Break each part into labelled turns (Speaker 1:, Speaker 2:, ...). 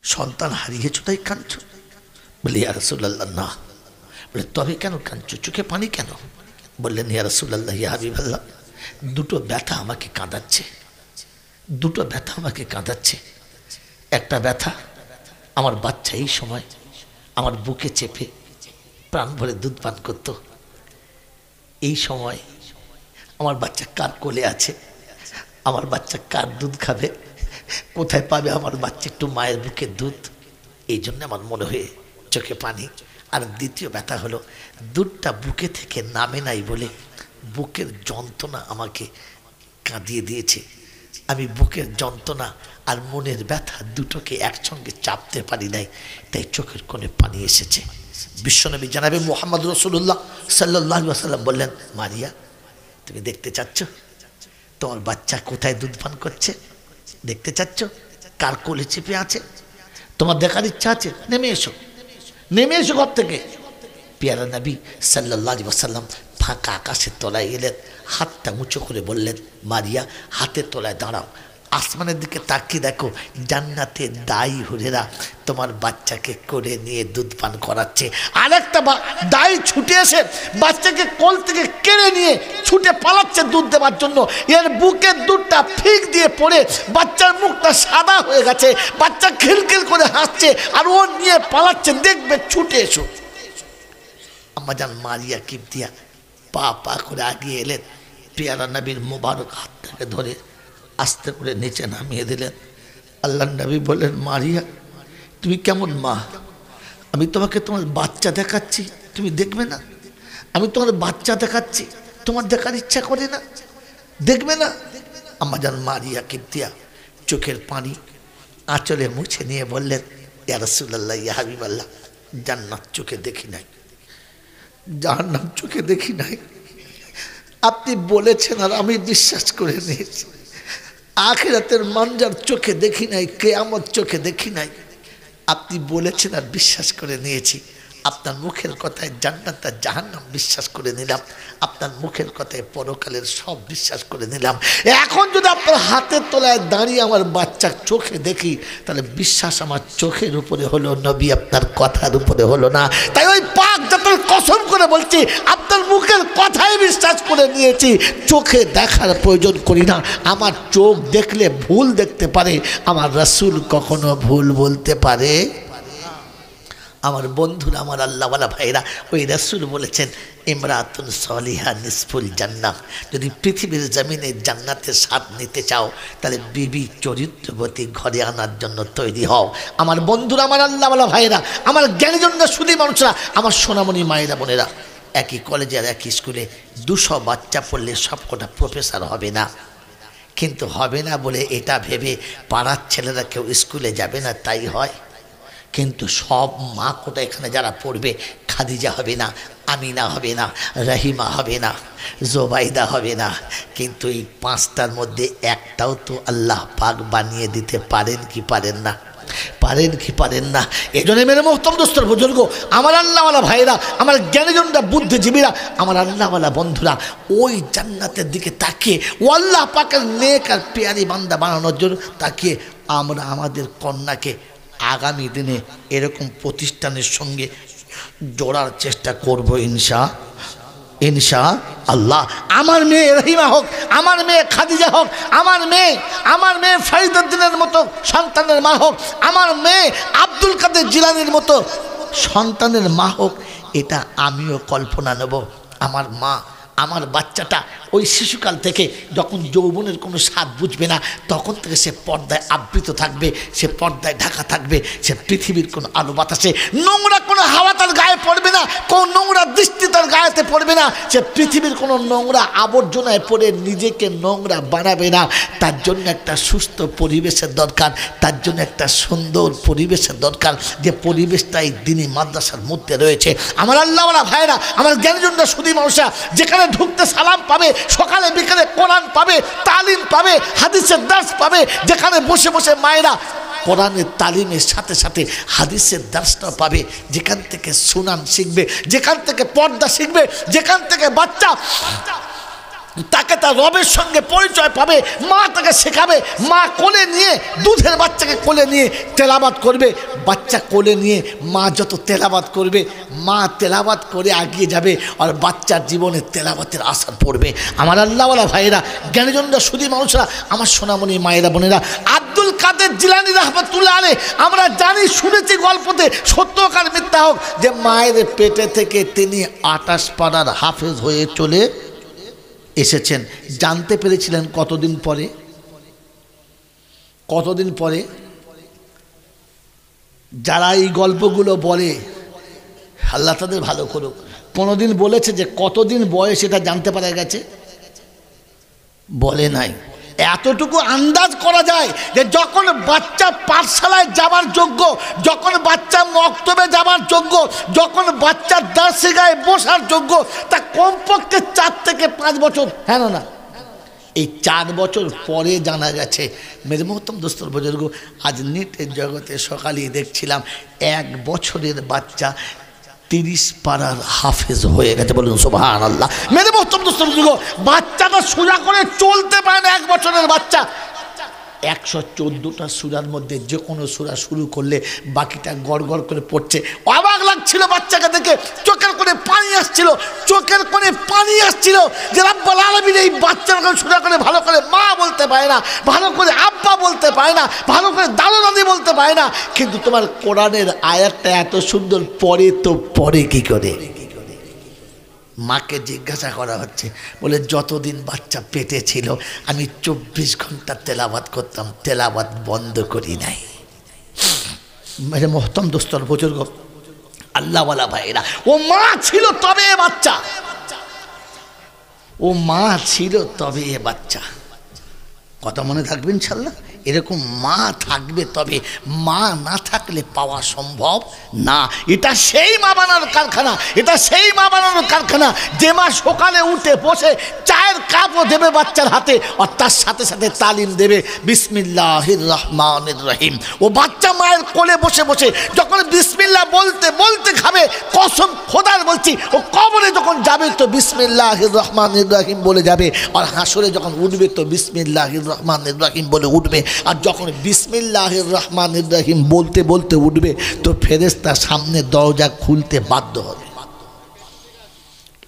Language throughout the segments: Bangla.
Speaker 1: সন্তান হারিয়েছ তাই কাঁদছো? বলে ইয়া রাসূলুল্লাহ না। বলে তবে কেন কাঁদছো, চোখে পানি কেন? বললেন ইয়া রাসূলুল্লাহ ইয়া হাবিবাল্লাহ, দুটো ব্যথা আমাকে কাঁদাচ্ছে, দুটো ব্যথা আমাকে কাঁদাচ্ছে। একটা ব্যথা, আমার বাচ্চা এই সময় আমার বুকে চেপে প্রাণ ভরে দুধ পান করত, এই সময় আমার বাচ্চা কার কোলে আছে, আমার বাচ্চা কার দুধ খাবে, কোথায় পাবে আমার বাচ্চা একটু মায়ের বুকের দুধ, এই জন্য আমার মনে হয়ে চোখে পানি। আর দ্বিতীয় ব্যথা হলো দুধটা বুকে থেকে নামে নাই বলে বুকের যন্ত্রণা আমাকে কাঁদিয়ে দিয়েছে। আমি বুকের যন্ত্রণা আর মনের ব্যথা দুটোকে একসঙ্গে চাপতে পারি নাই, তাই চোখের কোণে পানি এসেছে। বিশ্বনবী জানাবে মুহাম্মদ রাসূলুল্লাহ সাল্লাল্লাহু আলাইহি ওয়াসাল্লাম বললেন, মারিয়া তুমি দেখতে চাচ্ছ তোমার বাচ্চা কোথায় দুধ পান করছে? দেখতে চাচ্ছ কার কোলে চেপে আছে? তোমার দেখার ইচ্ছা আছে? নেমে এসো, নেমে এসো ঘর থেকে। পেয়ারা নবী সাল্লাল্লাহু আলাইহি ওয়াসাল্লাম ফাঁকা আকাশের তলায় এলেন, হাতটা উঁচু করে বললেন, মারিয়া হাতের তলায় দাঁড়াও, আসমানের দিকে তাকিয়ে দেখো, জান্নাতে দাই হুরেরা তোমার বাচ্চাকে কোলে নিয়ে দুধ পান করাচ্ছে। আরেকটা দাই ছুটে এসে বাচ্চাকে কোল থেকে কেড়ে নিয়ে ছুটে পালাচ্ছে দুধ দেওয়ার জন্য। এর বুকের দুধটা ফিক দিয়ে পড়ে বাচ্চার মুখটা সাদা হয়ে গেছে, বাচ্চা খিলখিল করে হাসছে আর ও নিয়ে পালাচ্ছে, দেখবে ছুটে এসো। আম্মাজান মারিয়া কিবতিয়া পা পা করে আগিয়ে এলেন, পেয়ারা নবীর মুবারক হাতটাকে ধরে আস্তে করে নিচে নামিয়ে দিলেন। আল্লাহ নবী বললেন, মারিয়া তুমি কেমন মা? আমি তোমাকে তোমার বাচ্চা দেখাচ্ছি, তুমি দেখবে না? আমি তোমার বাচ্চা দেখাচ্ছি, তোমার দেখার ইচ্ছা করে না? দেখবে না? আম্মাজান মারিয়া কিবতিয়া চোখের পানি আঁচলে মুছে নিয়ে বললেন, ইয়া রাসূলুল্লাহ ইয়া হাবিবাল্লাহ, জান্নাত চোখে দেখি নাই, জাহান্নাম চোখে দেখি নাই, আপনি বলেছেন আর আমি বিশ্বাস করে নিয়েছি। আখিরাতের মানজার চোখে দেখি নাই, কিয়ামত চোখে দেখি নাই, আপনি বলেছেন আর বিশ্বাস করে নিয়েছি। আপনার মুখের কথায় জান্নাত আর জাহান্নাম বিশ্বাস করে নিলাম, আপনার মুখের কথায় পরকালের সব বিশ্বাস করে নিলাম। এখন যদি আপনার হাতের তলায় দাঁড়িয়ে আমার বাচ্চার চোখে দেখি, তাহলে বিশ্বাস আমার চোখের উপরে হলো, নবী আপনার কথার উপরে হলো না। তাই ওই পাক জাতের কসম করে বলছি, আপনার মুখের কথাই বিশ্বাস করে নিয়েছি, চোখে দেখার প্রয়োজন করি না। আমার চোখ দেখলে ভুল দেখতে পারে, আমার রাসূল কখনো ভুল বলতে পারে? আমার বন্ধুরা, আমার আল্লাহওয়ালা ভাইরা, ওই রাসূল বলেছেন, ইমরাতুন সলিহা নিসফুল জান্নাহ। যদি পৃথিবীর জমিনে জান্নাতের স্বাদ নিতে চাও, তাহলে বিবি চরিত্রবতী ঘরে আনার জন্য তৈরি হও। আমার বন্ধুরা, আমার আল্লাহওয়ালা ভাইরা, আমার জ্ঞানীজন্য সুধী মানুষরা, আমার সোনামণি মায়েরা বোনেরা, একই কলেজে আর একই স্কুলে 200 বাচ্চা পড়লে সবকটা প্রফেসর হবে না। কিন্তু হবে না বলে এটা ভেবে পাড়ার ছেলেরা কেউ স্কুলে যাবে না, তাই হয়? কিন্তু সব মা কোটা এখানে যারা পড়বে, খাদিজা হবে না, আমিনা হবে না, রহিমা হবে না, জোবাইদা হবে না, কিন্তু এই 5টার মধ্যে একটাও তো আল্লাহ পাক বানিয়ে দিতে পারেন কি পারেন না? পারেন কি পারেন না? এই জন্য মেরে মোহতরম দোস্তর বুজুর্গ, আমার আল্লাহওয়ালা ভাইরা, আমার জ্ঞানীজনরা, বুদ্ধিজীবীরা, আমার আল্লাহওয়ালা বন্ধুরা, ওই জান্নাতের দিকে তাকিয়ে, ও আল্লাহ পাকের নেক আর পেয়ারি বান্দা বানানোর জন্য তাকিয়ে আমরা আমাদের কন্যাকে আগামী দিনে এরকম প্রতিষ্ঠানের সঙ্গে জোড়ার চেষ্টা করব ইনশাআল্লাহ। আমার মেয়ে রহিমা হোক, আমার মেয়ে খাদিজা হোক, আমার মেয়ে ফরিদউদ্দিনের মতো সন্তানের মা হোক, আমার মেয়ে আব্দুল কাদের জিলানীর মতো সন্তানের মা হোক, এটা আমিও কল্পনা নেব। আমার মা, আমার বাচ্চাটা ওই শিশুকাল থেকে যখন যৌবনের কোনো স্বাদ বুঝবে না, তখন থেকে সে পর্দায় আবৃত থাকবে, সে পর্দায় ঢাকা থাকবে, সে পৃথিবীর কোনো আলো বাতাসে নোংরা কোনো হাওয়া তার গায়ে পড়বে না, কোনো নোংরা দৃষ্টি তার গায়েতে পড়বে না, সে পৃথিবীর কোনো নোংরা আবর্জনায় পড়ে নিজেকে নোংরা বানাবে না। তার জন্য একটা সুস্থ পরিবেশের দরকার, তার জন্য একটা সুন্দর পরিবেশের দরকার, যে পরিবেশটা এই দিনী মাদ্রাসার মধ্যে রয়েছে। আমার আল্লাহওয়ালা ভাইরা, আমার জ্ঞানীজনরা, সুধী মানুষরা, যেখানে ঢুকতে সালাম পাবে, সকালে বিকালে কোরআন পাবে, তালিম পাবে, হাদিসের দার্স পাবে, যেখানে বসে বসে মায়েরা কোরআনের তালিমের সাথে সাথে হাদিসের দার্সটা পাবে, যেখান থেকে সুনান শিখবে, যেখান থেকে পর্দা শিখবে, যেখান থেকে বাচ্চা তাকে তার রবের সঙ্গে পরিচয় পাবে, মা তাকে শেখাবে। মা কোলে নিয়ে, দুধের বাচ্চাকে কোলে নিয়ে তেলাওয়াত করবে। বাচ্চা কোলে নিয়ে মা যত তেলাওয়াত করবে, মা তেলাওয়াত করে এগিয়ে যাবে, আর বাচ্চার জীবনে তেলাওয়াতের আসার পড়বে। আমার আল্লাহওয়ালা ভাইয়েরা, জ্ঞানীজনরা, সুধী মানুষরা, আমার সোনামণি মায়েরা বোনেরা, আব্দুল কাদের জিলানী রাহমাতুল্লাহ আলাইহি, আমরা জানি, শুনেছি গল্পতে, সত্যকার মিথ্যা হোক, যে মায়ের পেটে থেকে তিনি 28 পারার হাফেজ হয়ে চলে এসেছেন। জানতে পেরেছিলেন কতদিন পরে? কতদিন পরে? যারা এই গল্পগুলো বলে, আল্লাহ তাদের ভালো করুক, কোনোদিন বলেছে যে কতদিন বয়স এটা জানতে পারা গেছে? বলে নাই। এতটুকু আন্দাজ করা যায় যে যখন বাচ্চা পাঠশালায় যাবার যোগ্য, যখন বাচ্চা মক্তবে যাবার যোগ্য, যখন বাচ্চা দার্সে গায়ে বসার যোগ্য, তা কমপক্ষে 4 থেকে 5 বছর, হ্যাঁ না? এই 4 বছর পরে জানা গেছে। মেরে মোহতরম দোস্তর বুজুর্গ, আজ নেটের জগতে সকালেই দেখছিলাম 1 বছরের বাচ্চা 30 পারার হাফেজ হয়ে গেছে। বলুন সুবহানাল্লাহ। মেরে মোহতরম দোস্তর বুজুর্গ, বাচ্চাটা সোজা করে চলতে পারে না। 1 বছরের বাচ্চা 114টা সূরার মধ্যে যে কোনো সূরা শুরু করলে বাকিটা গড় গড় করে পড়ছে। অবাক লাগছিল বাচ্চাকে দেখে, চোখের কোণে পানি আসছিল, চোখের কোণে পানি আসছিল যে রব্বুল আলামিন এই বাচ্চাকে সূরা করে ভালো করে মা বলতে পারে না, ভালো করে আব্বা বলতে পারে না, ভালো করে দাদু দাদি বলতে পারে না, কিন্তু তোমার কোরআনের আয়াতটা এত সুন্দর পড়ে, তো পড়ে কি করে? মাকে জিজ্ঞাসা করা হচ্ছে, বলে যতদিন বাচ্চা পেটে ছিল আমি 24 ঘন্টা তেলাওয়াত করতাম, তেলাওয়াত বন্ধ করি নাই। মেরে মোহতরম দোস্তর বুজুর্গ, আল্লাহওয়ালা ভাইরা, ও মা ছিল তবে এ বাচ্চা, ও মা ছিল তবে এ বাচ্চা। কথা মনে থাকবে ইনশাল্লাহ। এরকম মা থাকবে, তবে মা না থাকলে পাওয়া সম্ভব না। এটা সেই মা বানানোর কারখানা, এটা সেই মা বানানোর কারখানা যে মা সকালে উঠে বসে চায়ের কাপও দেবে বাচ্চার হাতে, আর তার সাথে সাথে তালিম দেবে বিসমিল্লাহির রহমানির রহিম। ও বাচ্চা মায়ের কোলে বসে বসে যখন বিসমিল্লাহ বলতে বলতে খাবে, কসম খোদার বলছি, ও কবরে যখন যাবে তো বিসমিল্লাহির রহমানির রহিম বলে যাবে, আর হাসরে যখন উঠবে তো বিসমিল্লাহির রহমানির রহিম বলে উঠবে। আর যখন বিসমিল্লাহির রহমানির রহিম বলতে বলতে উঠবে তো ফেরেশতা সামনে দরজা খুলতে বাধ্য হবে।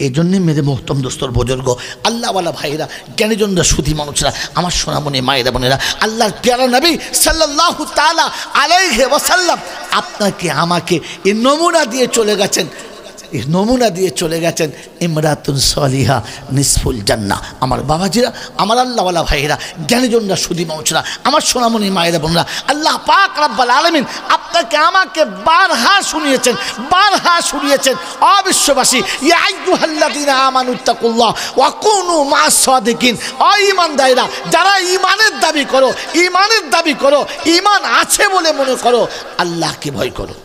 Speaker 1: এই জন্যে মেরে মোহতরম দোস্তর বুজুর্গ, আল্লাহওয়ালা ভাইরা, জ্ঞানীজনরা, সুধী মানুষরা, আমার সোনামণি মায়েরা বোনেরা, আল্লাহর প্যারা নবী সাল্লাল্লাহু তাআলা আলাইহি ওয়াসাল্লাম আপনাকে আমাকে এই নমুনা দিয়ে চলে গেছেন, নমুনা দিয়ে চলে গেছেন। ইমরাতুন সলিহা নিসফুল জান্নাহ। আমার বাবাজিরা, আমার আল্লাহওয়ালা ভাইয়েরা, জ্ঞানীজনরা, সুধী মানুষরা, আমার সোনামণি মায়েরা বোনরা, আল্লাহ পাক রব্বুল আলামিন আপনাকে আমাকে বারহা শুনিয়েছেন, বারহা শুনিয়েছেন। অবিশ্ববাসী, ইয়া আইয়ুহাল্লাযীনা আমানুত্তাকুল্লাহ ওয়া কুনু মা'আস সাদিকিন। ও ঈমানদারেরা, যারা ঈমানের দাবি করো, ঈমানের দাবি করো, ঈমান আছে বলে মনে করো, আল্লাহকে ভয় করো।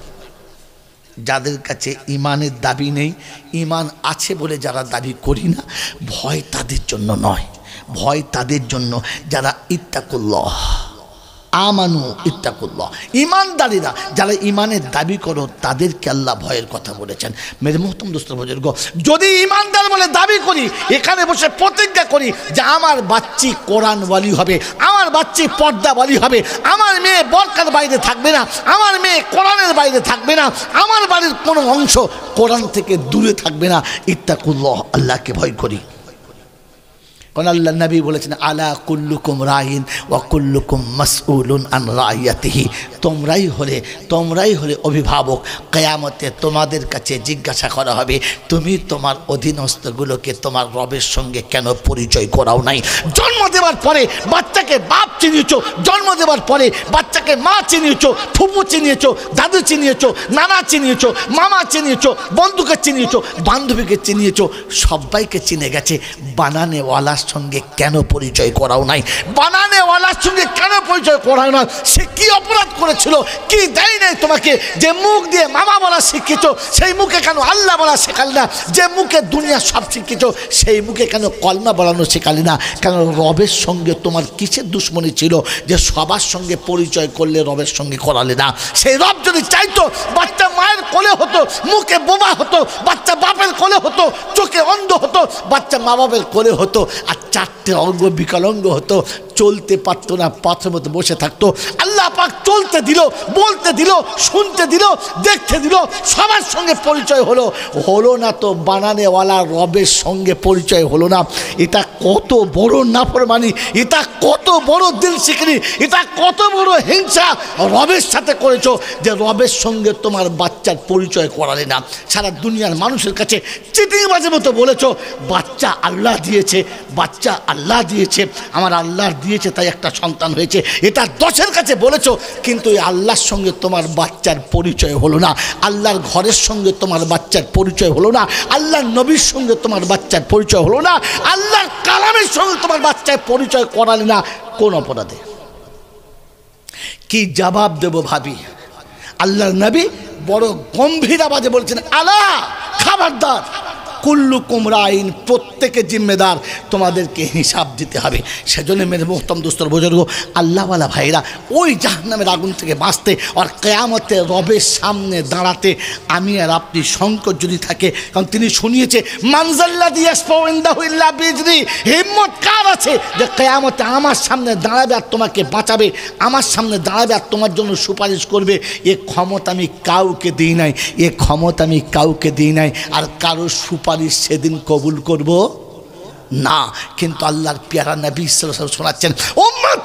Speaker 1: যাদের কাছে ঈমানের দাবি নেই, ঈমান আছে বলে যারা দাবি করি না, ভয় তাদের জন্য নয়, ভয় তাদের জন্য যারা ইত্তাকুল্লাহ আমানু ইত্তাকুল্লাহ। ঈমানদারীরা যারা ঈমানের দাবি করো তাদেরকে আল্লাহ ভয়ের কথা বলেছেন। মেরে মোহতরম দোস্ত বুজুর্গ, যদি ঈমানদার বলে দাবি করি, এখানে বসে প্রতিজ্ঞা করি যে আমার বাচ্চি কোরআনওয়ালি হবে, আমার বাচ্চি পর্দাওয়ালি হবে, আমার মেয়ে বরকার বাইরে থাকবে না, আমার মেয়ে কোরআনের বাইরে থাকবে না, আমার বাড়ির কোনো অংশ কোরআন থেকে দূরে থাকবে না, ইত্তাকুল্লাহ, আল্লাহকে ভয় করি। কারণ আল্লাহ নবী বলেছেন, আলা কুল্লুকুম রাইন ওয়া কুল্লুকুম মাসউলুন আন রাইয়াতিহি। তোমরাই হলে অভিভাবক। কিয়ামতে তোমাদের কাছে জিজ্ঞাসা করা হবে, তুমি তোমার অধীনস্থগুলোকে তোমার রবের সঙ্গে কেন পরিচয় করাও নাই? জন্ম দেওয়ার পরে বাচ্চাকে বাপ চিনিয়েছো, জন্ম দেওয়ার পরে বাচ্চাকে মা চিনিয়েছো, ফুপু চিনিয়েছো, দাদু চিনিয়েছো, নানা চিনিয়েছো, মামা চিনিয়েছো, বন্ধুকে চিনিয়েছো, বান্ধবীকে চিনিয়েছো, সবাইকে চিনে গেছে। বানানেওয়ালার সঙ্গে কেন পরিচয় করাও নাই? বানানেওয়ালার সঙ্গে কেন পরিচয় করাও না? সে কি অপরাধ করেছিল, কি দেয় নাই তোমাকে? যে মুখ দিয়ে মামা বলা শিখেছো, সেই মুখে কেন আল্লাহ বলা শেখালি না? যে মুখে দুনিয়া সব শিখেছো, সেই মুখে কেন কলমা বলানো শেখালি না? কেন রবের সঙ্গে তোমার কিসের দুশ্মনী ছিল যে সবার সঙ্গে পরিচয় করলে রবের সঙ্গে করালে না? সেই রব যদি চাইতো বাচ্চা মায়ের কোলে হতো, মুখে বোবা হতো, বাচ্চা বাপের কোলে হতো, চোখে অন্ধ হতো, বাচ্চা মা বাপের কোলে হতো, আর 4টে অঙ্গ বিকলাঙ্গ হতো, চলতে পারতো না, পাথরের মতো বসে থাকতো। আল্লাহ পাক চলতে দিল, বলতে দিল, শুনতে দিল, দেখতে দিল, সবার সঙ্গে পরিচয় হলো না তো বানানেওয়ালা রবের সঙ্গে পরিচয় হলো না। এটা কত বড় নাফরমানি, এটা কত বড় দিল শিখনি, এটা কত বড় হিংসা রবের সাথে করেছো যে রবের সঙ্গে তোমার বাচ্চার পরিচয় করালে না। সারা দুনিয়ার মানুষের কাছে চিটিংবাজের মতো বলেছো বাচ্চা আল্লাহ দিয়েছে, বাচ্চা আল্লাহ দিয়েছে, আমার আল্লাহর দিয়েছে তাই একটা সন্তান হয়েছে, এটা 10-এর কাছে বলেছো, কিন্তু এই আল্লাহর সঙ্গে তোমার বাচ্চার পরিচয় হলো না, আল্লাহর ঘরের সঙ্গে তোমার বাচ্চার পরিচয় হলো না, আল্লাহর নবীর সঙ্গে তোমার বাচ্চার পরিচয় হলো না, আল্লাহর কালামের সঙ্গে তোমার বাচ্চার পরিচয় করালে না। কোন অপরাধে? কি জবাব দেব ভাবি? আল্লাহর নবী বড় গম্ভীর আওয়াজে বলছেন, আলা খবরদার, কুল্লুকুম রাইন, প্রত্যেকে জিম্মেদার, তোমাদেরকে হিসাব দিতে হবে। সেজন্য মেরে মোহতম দুস্তর বুজুর্গ, আল্লাহওয়ালা ভাইরা, ওই জাহান্নামের আগুন থেকে বাঁচতে আর কিয়ামতে রবের সামনে দাঁড়াতে আমি আর আপনি সংকট যদি থাকে, কারণ তিনি শুনিয়েছে মানজাল্লাযী ইয়াশফাউ ইনদাহু ইল্লা বিইজনি, হিম্মত কার আছে যে কিয়ামতে আমার সামনে দাঁড়াবে আর তোমাকে বাঁচাবে, আমার সামনে দাঁড়াবে আর তোমার জন্য সুপারিশ করবে। এ ক্ষমতা আমি কাউকে দিই নাই, এ ক্ষমতা আমি কাউকে দিই নাই, আর কারো সুপারিশ সেদিন কবুল করব না। কিন্তু আল্লাহর পেয়ারা নবী সাল্লাল্লাহু আলাইহি ওয়াসাল্লাম শোনাচ্ছেন, উম্মত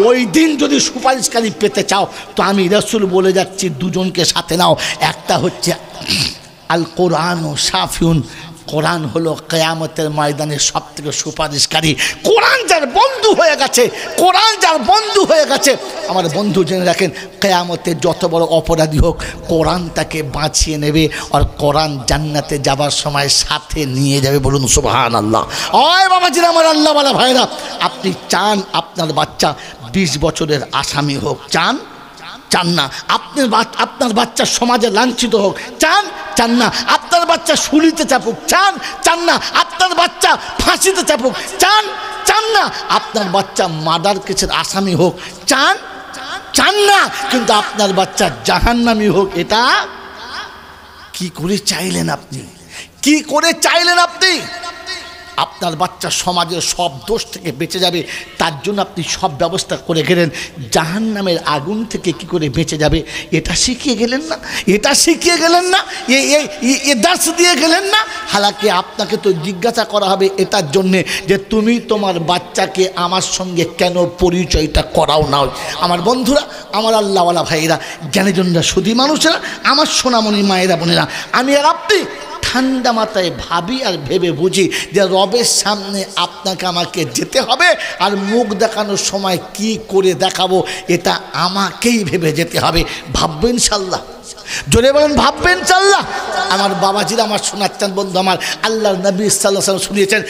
Speaker 1: ওই দিন যদি সুপারিশকারী পেতে চাও তো আমি রাসূল বলে যাচ্ছি দুজনকে সাথে নাও। একটা হচ্ছে আল কোরআন ও শাফিউন, কোরআন হলো কিয়ামতের ময়দানে সবথেকে সুপারিশকারী। কোরআন যার বন্ধু হয়ে গেছে, কোরআন যার বন্ধু হয়ে গেছে, আমার বন্ধু জেনে রাখেন, কিয়ামতে যত বড় অপরাধী হোক কোরআন তাকে বাঁচিয়ে নেবে, আর কোরআন জান্নাতে যাবার সময় সাথে নিয়ে যাবে। বলুন সুবহানাল্লাহ। ওই বাবাজিরা, আমার আল্লাহওয়ালা ভাইরা, আপনি চান আপনার বাচ্চা 20 বছরের আসামি হোক? চান? চান না। আপনার বাচ্চা সমাজে লাঞ্ছিত হোক? চান? চান না। আপনার বাচ্চা শুলিতে চাপুক? চান? চান না। আপনার বাচ্চা ফাঁসিতে চাপুক? চান? চান না। আপনার বাচ্চা মার্ডার কেসের আসামি হোক? চান? চান না। কিন্তু আপনার বাচ্চা জাহান্নামী হোক, এটা কি করে চাইলেন আপনি? কি করে চাইলেন আপনি? আপনার বাচ্চা সমাজের সব দোষ থেকে বেঁচে যাবে, তার জন্য আপনি সব ব্যবস্থা করে গেলেন। জাহান্নামের আগুন থেকে কি করে বেঁচে যাবে এটা শিখিয়ে গেলেন না? এটা শিখিয়ে গেলেন না? এ দাস দিয়ে গেলেন না? হালাকি আপনাকে তো জিজ্ঞাসা করা হবে এটার জন্যে যে তুমি তোমার বাচ্চাকে আমার সঙ্গে কেন পরিচয়টা করাও না। আমার বন্ধুরা, আমার আল্লাহওয়ালা ভাইয়েরা, জ্ঞানীজনরা, সুধী মানুষেরা, আমার সোনামণি মায়েরা, বোনেরা, আমি আর আপনি ঠান্ডা মাথায় ভাবি আর ভেবে বুঝি যে রবের সামনে আপনাকে আমাকে যেতে হবে, আর মুখ দেখানোর সময় কি করে দেখাবো এটা আমাকেই ভেবে যেতে হবে। ভাববেন ইনশাল্লাহ? জোরে বলেন ভাববেন ইনশাল্লাহ? আমার বাবাজিরা, আমার শোনাচ্ছেন বন্ধু, আমার আল্লাহর নবী সাল্লাল্লাহু আলাইহি ওয়াসাল্লাম শুনিয়েছেন,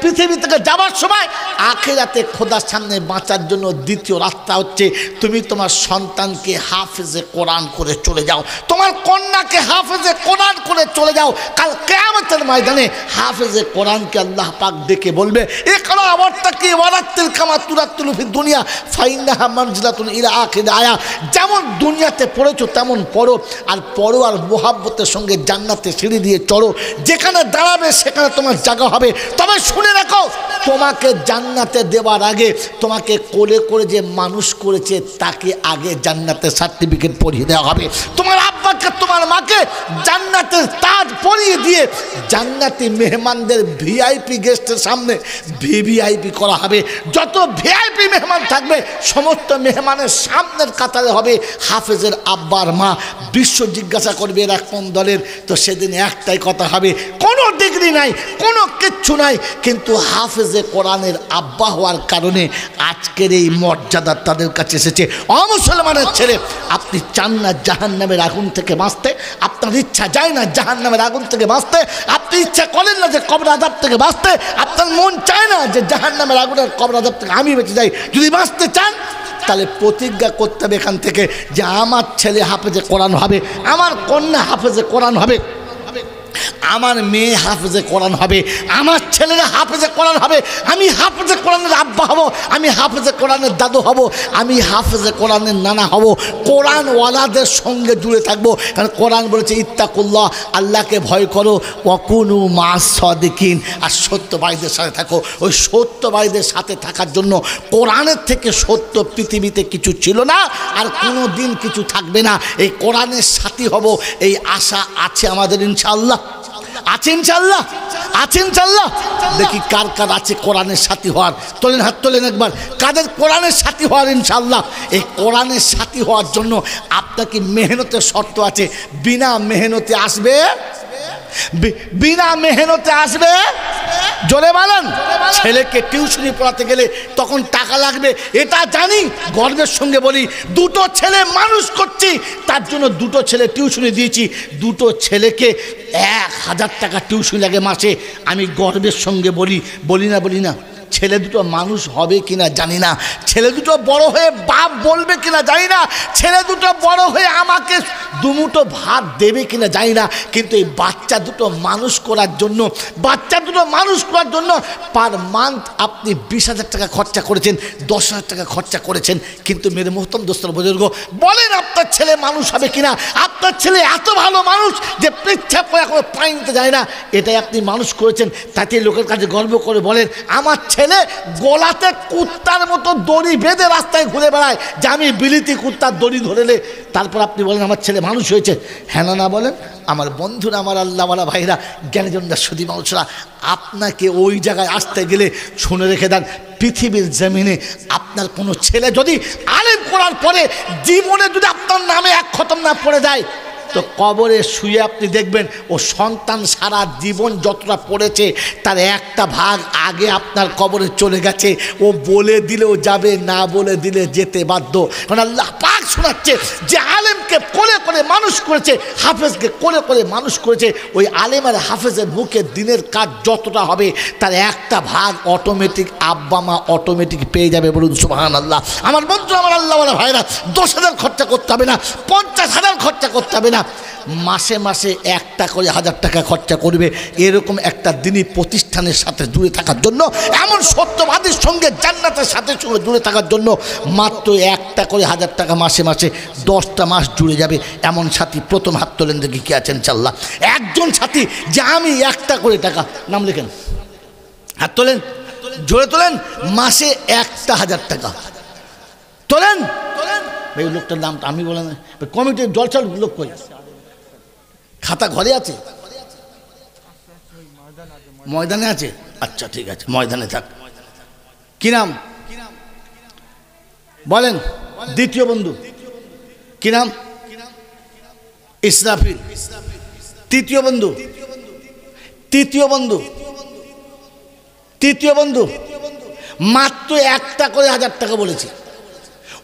Speaker 1: পৃথিবী থেকে যাবার সময় আখিরাতে খোদার সামনে বাঁচার জন্য দ্বিতীয় রাস্তা হচ্ছে তুমি তোমার সন্তানকে হাফেজে কোরআন করে চলে যাও, তোমার কন্যাকে হাফেজে কোরআন করে চলে যাও। কাল কিয়ামতের ময়দানে হাফেজে কোরআনকে আল্লাহ পাক ডেকে বলবে, ইকরা ওয়াত্তাকি ওয়ারাত্তিল কামা তুরাত্তিলু ফিদ দুনিয়া ফাইন্নাহা মানজিলাতুন ইলা আখির আয়া। যেমন দুনিয়াতে পড়েছো তেমন পড়ো, আর পড়ো আর মোহাব্বতের সঙ্গে জান্নাতে সিঁড়ি দিয়ে চড়ো, যেখানে দাঁড়াবে সেখানে তোমার জায়গা হবে। তবে শুনে রাখো, তোমাকে জান্নাতে দেওয়ার আগে তোমাকে কোলে করে যে মানুষ করেছে তাকে আগে জান্নাতের সার্টিফিকেট পরিয়ে দেওয়া হবে। তোমার আব্বাকে, তোমার মাকে জান্নাতের তাজ পরিয়ে দিয়ে জান্নাতি মেহমানদের ভিআইপি গেস্টের সামনে ভিভিআইপি করা হবে। যত ভিআইপি মেহমান থাকবে সমস্ত মেহমানের সামনের কাতারে হবে হাফেজের আব্বার মা। বিশ্ব জিজ্ঞাসা করবে এরা কোন দলের, তো সেদিন একটাই কথা হবে, কোনো ডিগ্রি নাই, কোনো কিচ্ছু নাই, কিন্তু হাফেজে কোরআনের আব্বা হওয়ার কারণে আজকের এই মর্যাদা তাদের কাছে এসেছে। অমুসলমানের ছেলে, আপনি চান না জাহান্নামের আগুন থেকে বাঁচতে? আপনার ইচ্ছা যায় না জাহান্নামের আগুন থেকে বাঁচতে? আপনি ইচ্ছা করেন না যে কবর আযাব থেকে বাঁচতে? আপনার মন চায় না যে জাহান্নামের আগুনের কবর আযাব থেকে আমি বেঁচে যাই? যদি বাঁচতে চান তাহলে প্রতিজ্ঞা করতে হবে এখান থেকে যে আমার ছেলে হাফেজে কোরআন হবে, আমার কন্যা হাফেজে কোরআন হবে, আমার মেয়ে হাফেজে কোরআন হবে, আমার ছেলেরা হাফেজে কোরআন হবে, আমি হাফেজে কোরআনের আব্বা হব, আমি হাফেজে কোরআনের দাদু হব, আমি হাফেজে কোরআনের নানা হব। কোরআনওয়ালাদের সঙ্গে জুড়ে থাকবো, কারণ কোরআন বলেছে ইত্তাকুল্লাহ, আল্লাহকে ভয় করো, ওয়াকুনু মাস সাদিকিন, আর সত্যবাদীদের সাথে থাকো। ওই সত্যবাদীদের সাথে থাকার জন্য কোরআনের থেকে সত্য পৃথিবীতে কিছু ছিল না, আর কোনো দিন কিছু থাকবে না। এই কোরআনের সাথী হব, এই আশা আছে আমাদের ইনশাআল্লাহ। আছে ইনশাআল্লাহ, আছে ইনশাআল্লাহ। দেখি কার কার আছে কোরআনের সাথী হওয়ার, তোলেন হাত তোলেন একবার, কাদের কোরআনের সাথী হওয়ার ইনশাআল্লাহ। এই কোরআনের সাথী হওয়ার জন্য আপনাকে মেহনতের শর্ত আছে। বিনা মেহনতে আসবে, বিনা মেহনতে আসবে, জোরে বলেন। ছেলেকে টিউশনি পড়াতে গেলে তখন টাকা লাগবে, এটা জানি, গর্বের সঙ্গে বলি। দুটো ছেলে মানুষ করছি, তার জন্য দুটো ছেলে টিউশনি দিয়েছি। দুটো ছেলেকে 1000 টাকা টিউশনি লাগে মাসে। আমি গর্বের সঙ্গে বলি, বলি না। ছেলে দুটো মানুষ হবে কিনা জানি না, ছেলে দুটো বড় হয়ে বাপ বলবে কিনা জানি না, ছেলে দুটো বড় হয়ে আমাকে দুমুঠো ভাত দেবে কিনা জানি না, কিন্তু এই বাচ্চা দুটো মানুষ করার জন্য, পার মান্থ আপনি 20,000 টাকা খরচা করেছেন, 10,000 টাকা খরচা করেছেন। কিন্তু মেরে মোহতম দোস্তর বুজুর্গ, বলেন আপনার ছেলে মানুষ হবে কিনা? আপনার ছেলে এত ভালো মানুষ যে পেচ্ছাপ করে এখনো পানি নিতে যায় না, এটাই আপনি মানুষ করেছেন। তাতে লোকের কাছে গর্ব করে বলেন, আমার ছেলে গলাতে কুত্তার মতো দড়ি বেঁধে রাস্তায় ঘুরে বেড়ায়, যে আমি বিলিতি কুত্তার দড়ি ধরেলে। তারপর আপনি বলেন আমার ছেলে মানুষ হয়েছে। হ্যাঁ না বলেন? আমার বন্ধুরা, আমার আল্লাহওয়ালা ভাইরা, জ্ঞানীজনরা, সুধী মানুষরা, আপনাকে ওই জায়গায় আসতে গেলে শুনে রেখে দেন, পৃথিবীর জমিনে আপনার কোনো ছেলে যদি আলেম করার পরে জীবনে যদি আপনার নামে এক খতম না পড়ে যায়, তো কবরে শুয়ে আপনি দেখবেন ও সন্তান সারা জীবন যতটা পড়েছে তার একটা ভাগ আগে আপনার কবরে চলে গেছে। ও বলে দিলেও যাবে, না বলে দিলে যেতে বাধ্য। কারণ আল্লাহ পাক শোনাচ্ছে যে আলেমকে কোলে করে মানুষ করেছে, হাফেজকে কোলে করে মানুষ করেছে, ওই আলেম আর হাফেজের মুখে দিনের কাজ যতটা হবে তার একটা ভাগ অটোমেটিক আব্বা মা অটোমেটিক পেয়ে যাবে। বলুন সুবহানাল্লাহ। আমার বন্ধু, আমার আল্লাহওয়ালা ভাইরা, 10,000 খরচা করতে হবে না, 50,000 খরচা করতে হবে না, মাসে মাসে 1টা করে 1000 টাকা খরচা করবে। এরকম একটা দিনই প্রতিষ্ঠানের সাথে জুড়ে থাকার জন্য, এমন সত্যবাদীর সঙ্গে জান্নাতের সাথে জুড়ে থাকার জন্য মাত্র 1টা করে 1000 টাকা মাসে মাসে 10টা মাস জুড়ে যাবে। এমন সাথী প্রথম হাত তোলেন দেখি কে আছেন ইনশাআল্লাহ। একজন সাথী যে আমি 1টা করে টাকা, নাম লেখেন, হাত তোলেন, জোরে তোলেন, মাসে 1টা 1000 টাকা তোলেন। এই লোকটার নামটা আমি বলে না, কমিটির জলসার লোক কই? খাতা ঘরে আছে, ময়দানে আছে? আচ্ছা ঠিক আছে, ময়দানে থাক। কি নাম বলেন? দ্বিতীয় বন্ধু কি নাম? ইসরাফিল। তৃতীয় বন্ধু, তৃতীয় বন্ধু মাত্র 1টা করে 1000 টাকা বলেছে।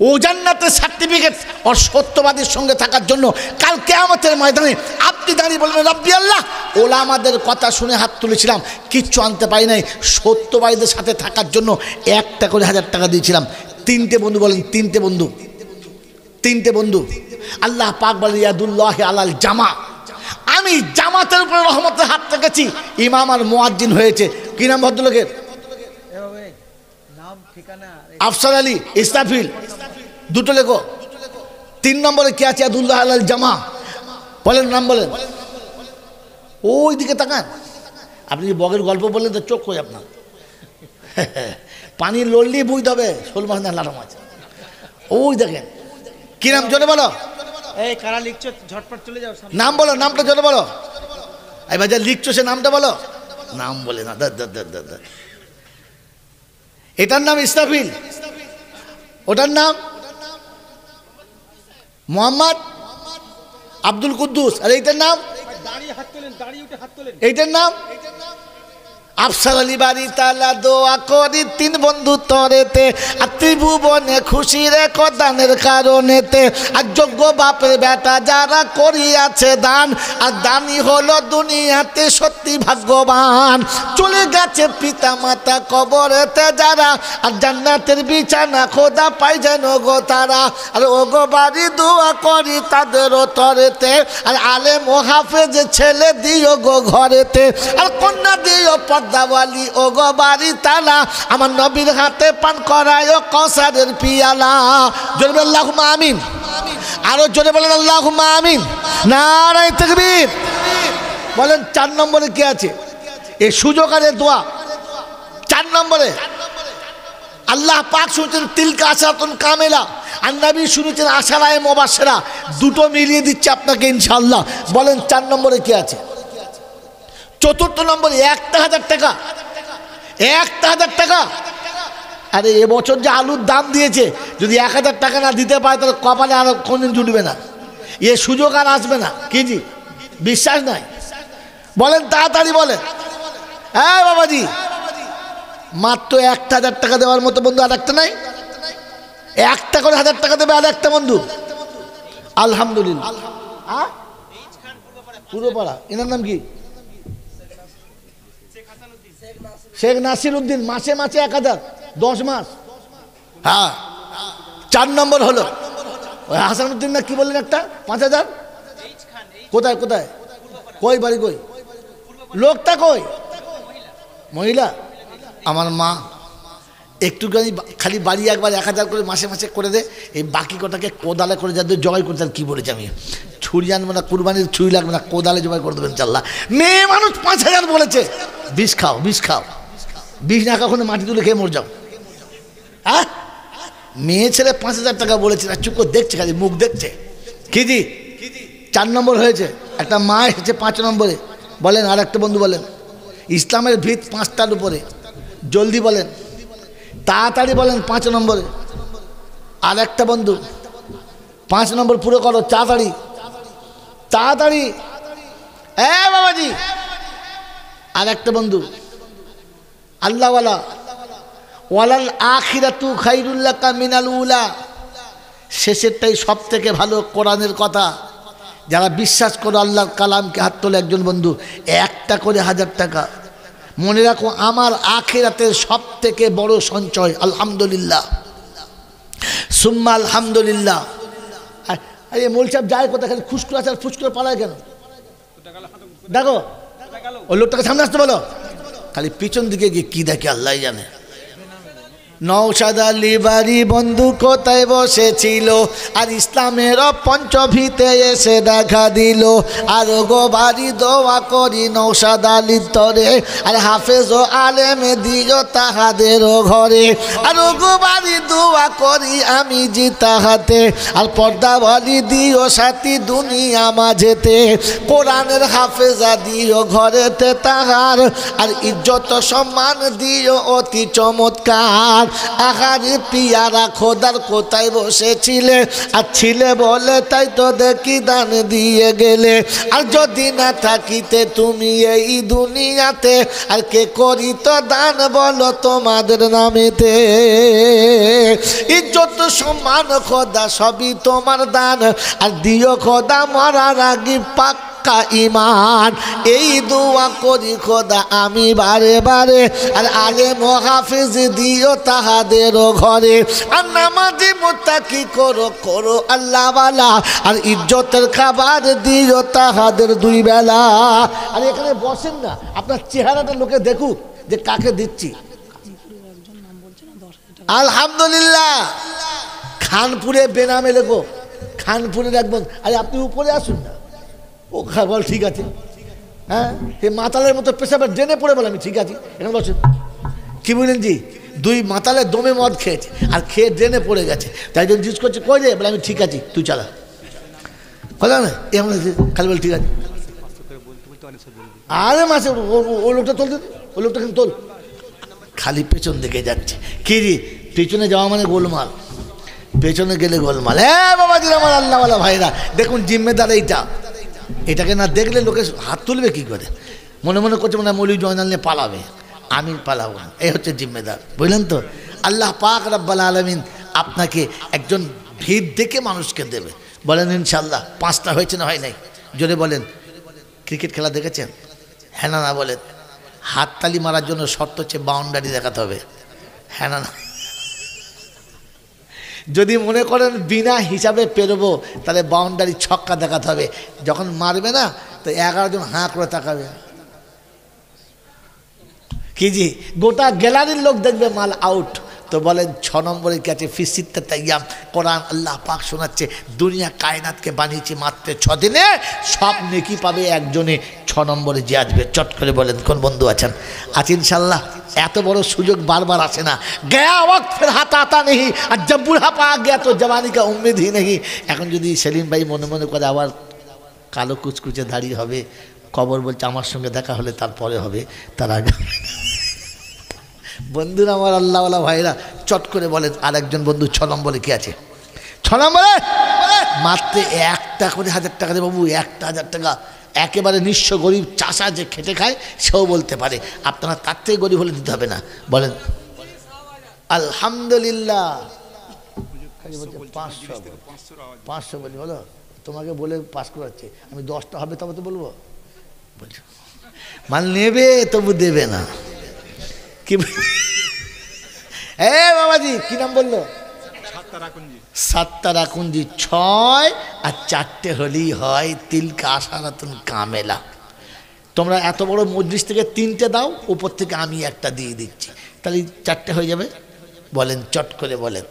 Speaker 1: ও জান্নাতের সার্টিফিকেট আর সত্যবাদীর সঙ্গে থাকার জন্য কাল কিয়ামতের ময়দানে আপনি দাঁড়িয়ে বলবেন, রব্বি আল্লাহ, ওলামাদের কথা শুনে হাত তুলেছিলাম, কিচ্ছু আনতে পারি নাই, সত্যবাদীদের সাথে থাকার জন্য 1টা করে 1000 টাকা দিয়েছিলাম। 3টে বন্ধু বলেন, 3টে বন্ধু। আল্লাহ পাক বলেন ইয়াদুল্লাহি আলাল জামা, আমি জামাতের উপরে রহমতের হাত রেখেছি। ইমাম আর মুয়াজ্জিন হয়েছে। কি নাম ভদ্রলোকের? আফসার আলী, ইসরাফিল, দুটো লেখো। 3 নম্বরে কে আছে? ইয়াদুল্লাহ আলাল জামা। বলেন নাম বলেন। ওই দিকে তাকান। আপনি যে বগের গল্প বললেন তো চোখ কই আপনার? পানি লড়লেই বুঝতে হবে শোল মাছ না লাটা মাছ। ওই দেখেন। কি নাম জোরে বলো?
Speaker 2: এই কারা লিখছো ঝটপট চলে যাও।
Speaker 1: নাম বলো, নামটা জোরে বলো। এবার যা লিখছো সে নামটা বলো। নাম বলে না, এটার নাম ইসরাফিল, ওটার নাম মোহাম্মদ আব্দুল কুদ্দুস, আর এইটার নাম, এইটার নাম আফসার আলী বাড়ি তালা দোয়া করি তিন বন্ধু তরেতে আর ত্রিভুবনে খুশির কদানের কারণেতে আর যোগ্য বাপের বেটা যারা করিয়াছে দান আর দানি হলো দুনিয়াতে সত্যি ভাগ্যবান চলে গেছে পিতা মাতা কবরেতে যারা আর জান্নাতের বিছানা খোদা পাই যেন গো তারা আর ওগো বাড়ি দোয়া করি তাদেরও তরেতে আর আলেম ও হাফেজ ছেলে দিও গো ঘরেতে আর কন্যা দিও পর্দাওয়ালি ও গো বাড়ি তালা আমার নবীর হাতে পান করায় কৌসারের পিয়ালা জোরে বলেন আল্লাহুম্মা আমিন আরো জোরে বলেন আল্লাহুম্মা আমিন নারায়ে তাকবীর বলেন 4 নম্বরে কি আছে এই সুযোগ আর দোয়া 4 নম্বরে আল্লাহ পাক শুনেছেন তিলকা আশারাতুন কামেলা আর নবী শুনেছেন আশারায়ে মুবাশশিরা দুটো মিলিয়ে দিচ্ছে আপনাকে ইনশাআল্লাহ বলেন 4 নম্বরে কি আছে চতুর্থ নম্বরে 1000 টাকা 1000 টাকা আরে এবছর যে আলুর দাম দিয়েছে যদি 1000 টাকা না দিতে পারে তাহলে কপালে আর কোনদিন জুটবে না এ সুযোগ আর আসবে না কি জি বিশ্বাস নাই বলেন তাড়াতাড়ি বলেন হ্যাঁ বাবাজি মাত্র 1000 টাকা দেওয়ার মতো বন্ধু আর একটা নাই একটা করে 1000 টাকা দেবে আর একটা বন্ধু আলহামদুলিল্লাহ পূর্বপাড়া এনার নাম কি শেখ নাসির উদ্দিন মাসে মাসে 1000 10 মাস হ্যাঁ 4 নম্বর হলো ওই হাসানুদ্দিন না কি বললেন একটা 5000 কোথায় কোথায় কই বাড়ি কই লোকটা কই মহিলা আমার মা একটুখানি খালি বাড়ি একবার 1000 করে মাসে মাসে করে দে এই বাকি কটাকে কোদালে করে যাদের জবাই করতে কি বলেছি আমি ছুরি আনবো না কুরবানির ছুরি লাগবে না কোদালে জবাই করে দেবেন চাল্লা মেয়ে মানুষ 5000 বলেছে বিষ খাও বিষ না কখনো মাটি তুলে খেয়ে মর যাও হ্যাঁ মেয়ে ছেলে 5000 টাকা বলেছে না চুপ করে দেখছে খালি মুখ দেখছে কি জি 4 নম্বর হয়েছে একটা মা এসেছে 5 নম্বরে বলেন আর একটা বন্ধু বলেন ইসলামের ভিত 5টার উপরে জলদি বলেন তাড়াতাড়ি বলেন 5 নম্বরে আর একটা বন্ধু 5 নম্বর পুরো করো তাড়াতাড়ি তাড়াতাড়ি বাবাজি আর একটা বন্ধু আল্লাহওয়ালা ওয়ালাল আখিরাতু খায়রুল লাকা মিনাল উলা শেষেরটাই সব থেকে ভালো কোরআনের কথা যারা বিশ্বাস করো আল্লাহর কালামকে হাত তোলে একজন বন্ধু একটা করে 1000 টাকা মনে রাখো আমার আখিরাতের সব থেকে বড় সঞ্চয় আলহামদুলিল্লাহ সুম্মা আলহামদুলিল্লাহ আরে মোল সাহেব যায় কোথায় খালি খুশকুর আছে আর ফুসকুর পালায় কেন দেখো ওই লোকটাকে সামনে আসতে বলো খালি পিছন দিকে গিয়ে কি দেখে আল্লাহ জানে নওশাদ আলী বাড়ি বন্ধু কোথায় বসেছিল আর ইসলামের পঞ্চভীতে এসে দেখা দিল আর গো বাড়ি দোয়া করি নওশাদ আলীর তরে আর হাফেজ ও আলেমে দিও তাহাদেরও ঘরে আর গো বাড়ি দোয়া করি আমি জিতা হাতে আর পর্দা বাড়ি দিও সাথী দুনিয়া মাঝেতে কোরআনের হাফেজা দিও ঘরেতে তাহার আর ইজ্জত সম্মান দিও অতি চমৎকার আহারে পিয়ারা খোদার কোথায় বসেছিলে আর ছিলে বলে তাই তো দেখি দান দিয়ে গেলে আর যদি না থাকিতে তুমি এই দুনিয়াতে আর কে করিত দান বলো তোমাদের নামেতে ইজ্জত সম্মান খোদা সবই তোমার দান আর দিও খোদা মরার আগে পাক ইমান এই দোয়া করি খোদা আমি বারে বারে আর আলেম ও হাফেজ দিও তাহাদেরও ঘরে আর নামাজি মুত্তাকি করো করো আল্লাহ ওয়ালা আর ইজ্জতের খাবার দিও তাহাদের 2 বেলা আর এখানে বসেন না আপনার চেহারাটা লোকে দেখুক যে কাকে দিচ্ছি আলহামদুলিল্লাহ খানপুরে বেনামে লেখো খানপুরে রাখবেন আরে আপনি উপরে আসুন না ও বল ঠিক আছে হ্যাঁ সে মাতালের মতো পেশাবের ড্রেনে পড়ে বলে আমি ঠিক আছি এখানে বলছেন কি বললেন জি 2 মাতালের দমে মদ খেয়েছে আর খেয়ে ড্রেনে পড়ে গেছে তাই জন্য জিজ্ঞেস করছে কই রে বলে আমি ঠিক আছি তুই চালা বলে না এমন খালি বল ঠিক আছে আরে মাসে ও লোকটা তোল ও লোকটা কিন্তু তোল খালি পেছন দিকে যাচ্ছে কি রে পেছনে যাওয়া মানে গোলমাল পেছনে গেলে গোলমাল বাবাজি আমার আল্লাহওয়ালা ভাইরা দেখুন জিম্মেদার এটাকে না দেখলে লোকে হাত তুলবে কি করে মনে মনে করছে মনে মৌলী জয়নাল নিয়ে পালাবে আমি পালাবো না, এই হচ্ছে জিম্মেদার, বুঝলেন তো? আল্লাহ পাক রব্বুল আলামিন আপনাকে একজন ভিড় দেখে মানুষকে দেবে। বলেন ইনশাআল্লাহ। 5টা হয়েছে না হয় নাই? জোরে বলেন। ক্রিকেট খেলা দেখেছেন? হ্যাঁ না বলেন। হাততালি মারার জন্য শর্ত হচ্ছে বাউন্ডারি দেখাতে হবে, হ্যাঁ না? যদি মনে করেন বিনা হিসাবে পেরোবো তাহলে বাউন্ডারি ছক্কা দেখাতে হবে। যখন মারবে না তো 11 জন হাঁ করে তাকাবে, কি জি গোটা গ্যালারির লোক দেখবে মাল আউট। তো বলেন 6 নম্বরে কি আছে? ফিসিত্তা তাইয়াম। কোরআন আল্লাহ পাক শোনাচ্ছে দুনিয়া কায়নাতকে বানিয়েছি মাত্র 6 দিনে, সব নেকি পাবে একজনে। 6 নম্বরে যে আসবে চট করে বলেন কোন বন্ধু আছেন? আছে ইনশাল্লাহ। এত বড় সুযোগ বারবার আসে না। গয়া ওয়াক্ত ফির হাত আতা নেই, আর জব বুড়া পা গয়া তো জওয়ানি কা উম্মীদ হি নেই। এখন যদি সেলিম ভাই মনে মনে করে আবার কালো কুচকুচে দাড়ি হবে, কবর বলছে আমার সঙ্গে দেখা হলে তারপরে হবে, তার আগে। বন্ধুরা আমার, আল্লাহওয়ালা ভাইরা চট করে বলেন আরেকজন বন্ধু 6 নম্বরে কি আছে? 6 নম্বরে মাত্র 1টা করে 1000 টাকা দেবে বাবু, 1,000 টাকা। একেবারে নিঃস্ব গরিব চাষা যে খেটে খায় সেও বলতে পারে। আপনারা তার থেকে গরিব হলে দিতে হবে না। বলেন আলহামদুলিল্লাহ। 500 বলি, বলো তোমাকে বলে পাস করাচ্ছে। আমি 10টা হবে তবে তো বলবো। বলছো মাল নেবে তবু দেবে না কি? এ বাবাজি কি নাম বললো? সাত্তারা কুঞ্জি। 6 আর 4টে হলেই হয় তিলকা আশারাতুন কামেলা। তোমরা এত বড় মজলিস থেকে 3টে দাও, উপর থেকে আমি একটা দিয়ে দিচ্ছি, তাহলে 4টে হয়ে যাবে। বলেন চট করে বলেন।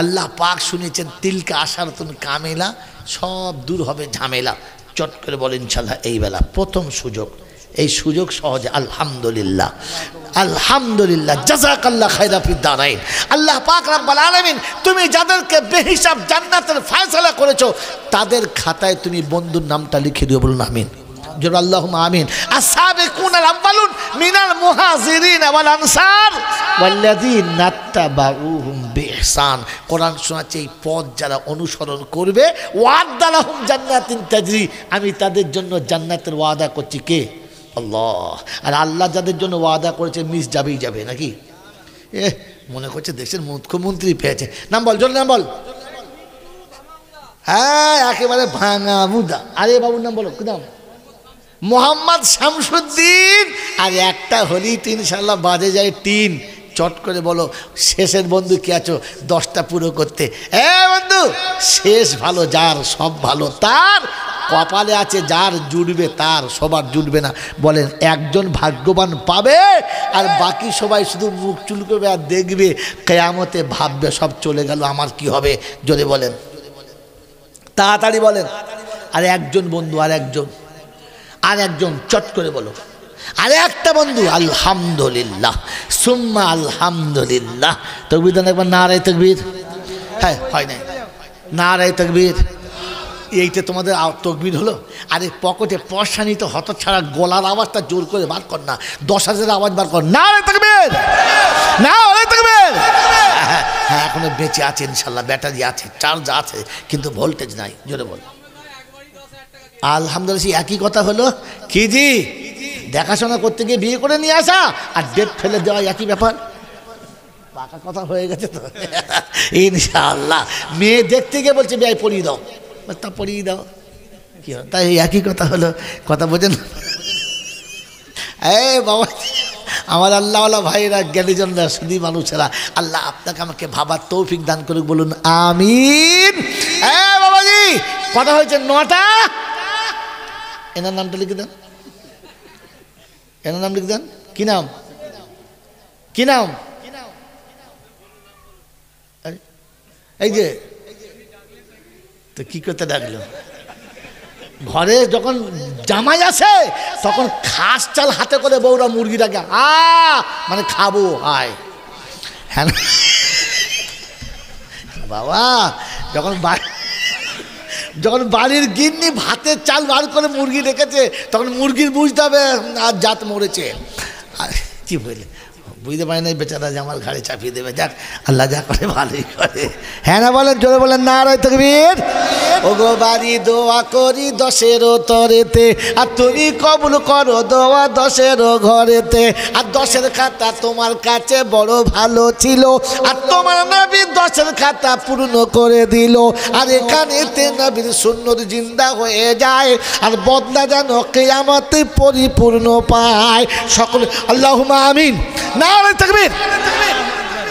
Speaker 1: আল্লাহ পাক শুনেছেন তিলকা আশারাতুন কামেলা, সব দূর হবে ঝামেলা। চট করে বলেন ইনশাআল্লাহ। এই বেলা প্রথম সুযোগ, এই সুযোগ সহজে। আলহামদুলিল্লাহ, আলহামদুলিল্লাহ, জাযাকাল্লাহ খায়রা ফিদ দারাইন। আল্লাহ পাক রব্বুল আলামিন তুমি যাদেরকে বেহিসাব জান্নাতের ফয়সালা করেছো তাদের খাতায় তুমি বন্ধুর নামটা লিখে দিও। বলুন আমিন। জোর আল্লাহুম্মা আমিন। আস-সাবিকুনাল আউয়ালুন মিনাল মুহাজিরিন ওয়াল আনসার ওয়াল্লাযীনা তাবাউহুম বিইহসান। কোরআন শোনাচ্ছে এই পথ যারা অনুসরণ করবে, ওয়া'দা লাহুম জান্নাতিন তাজরি, আমি তাদের জন্য জান্নাতের ওয়াদা করছি। কে? আল্লাহ। আর আল্লাহ যাদের জন্য ওয়াদা করেছে মিস যাবেই যাবে নাকি? মনে করছে দেশের মুখ্যমন্ত্রী পেয়েছে। নাম বল, জোর নাম বল। হ্যাঁ একেবারে ভাঙা মুদা। আরে বাবুর নাম বলো, কি নাম? মোহাম্মদ শামসুদ্দিন। আর একটা হলেই তো ইনশাআল্লাহ বাজে যায় 3। চট করে বলো শেষের বন্ধু কি আছো 10টা পুরো করতে? বন্ধু শেষ ভালো যার, সব ভালো তার, কপালে আছে যার জুটবে তার, সবার জুটবে না। বলেন একজন ভাগ্যবান পাবে আর বাকি সবাই শুধু মুখ চুলকবে আর দেখবে, কিয়ামতে ভাববে সব চলে গেল, আমার কি হবে? জোরে বলেন, তাড়াতাড়ি বলেন। আর একজন বন্ধু, আর একজন চট করে বলো। আরে একটা বন্ধু আলহামদুলিল্লাহ, সুম্মা আলহামদুলিল্লাহ। তাকবীর দেন একবার, নারায়ে তাকবীর। হ্যাঁ হয় নাই, নারায়ে তাকবীর। এইটা তোমাদের তাকবীর হলো। আরে পকেটে পয়সা নিতে হত ছাড়া গলার আওয়াজটা জোর করে বার কর না, 10,000 আওয়াজ বার কর। নারায়ে তাকবীর, নারায়ে তাকবীর। হ্যাঁ এখনো বেঁচে আছে ইনশাআল্লাহ, ব্যাটারি আছে, চার্জ আছে, কিন্তু ভোল্টেজ নাই। জোরে বল আলহামদুলিল্লাহ। একই কথা হলো কি জি? দেখাশোনা করতে গিয়ে বিয়ে করে নিয়ে আসা আর ডেট ফেলে দেওয়া একই ব্যাপার। পাকা কথা হয়ে গেছে তো ইনশাআল্লাহ। মেয়ে দেখতে গিয়ে বলছে বিয়ে পড়িয়ে দাও, তা পড়িয়ে দাও, কি হয়? তাই একই কথা হলো। কথা বোঝেন? বাবা আমার আল্লাহওয়ালা ভাইরা, জ্ঞানীজনরা, শুধু মানুষেরা, আল্লাহ আপনাকে আমাকে ভাবার তৌফিক দান করুক। বলুন আমিন। বাবাজি কথা হয়েছে 9টা। এনার নামটা লিখে দেন, এনার নাম লিখে দেন। কি নাম? কি নাম? এই যে তো কি করতে ডাকলো? ঘরে যখন জামাই আসে তখন খাস চাল হাতে করে বউরা মুরগিটাকে মানে খাবো আয়। হ্যাঁ বাবা, যখন বাড়ির গিন্নি ভাতের চাল বার করে মুরগি রেখেছে তখন মুরগির বুঝতে হবে আর জাত মরেছে। আর কি বলে বুঝতে পারি না বেচারা যে আমার ঘাড়ে চাপিয়ে দেবে। যাক, আল্লাহ যা করে ভালোই করে। হ্যাঁ না বলেন, জোরে বলেন নারায়ে তাকবীর। ওগো বাড়ি দোয়া করি 10-এর তরেতে, আর তুমি কবুল করো দোয়া 10-এর ঘরেতে। আর 10-এর খাতা তোমার কাছে বড় ভালো ছিল, আর তোমার নবী 10-এর খাতা পূর্ণ করে দিল। আর এখানেতে নবীর সুন্নত জিন্দা হয়ে যায়, আর বদলা যেন কিয়ামতে পরিপূর্ণ পায়। সকলে আল্লাহুম্মা আমিন, নারায়ে তাকবীর।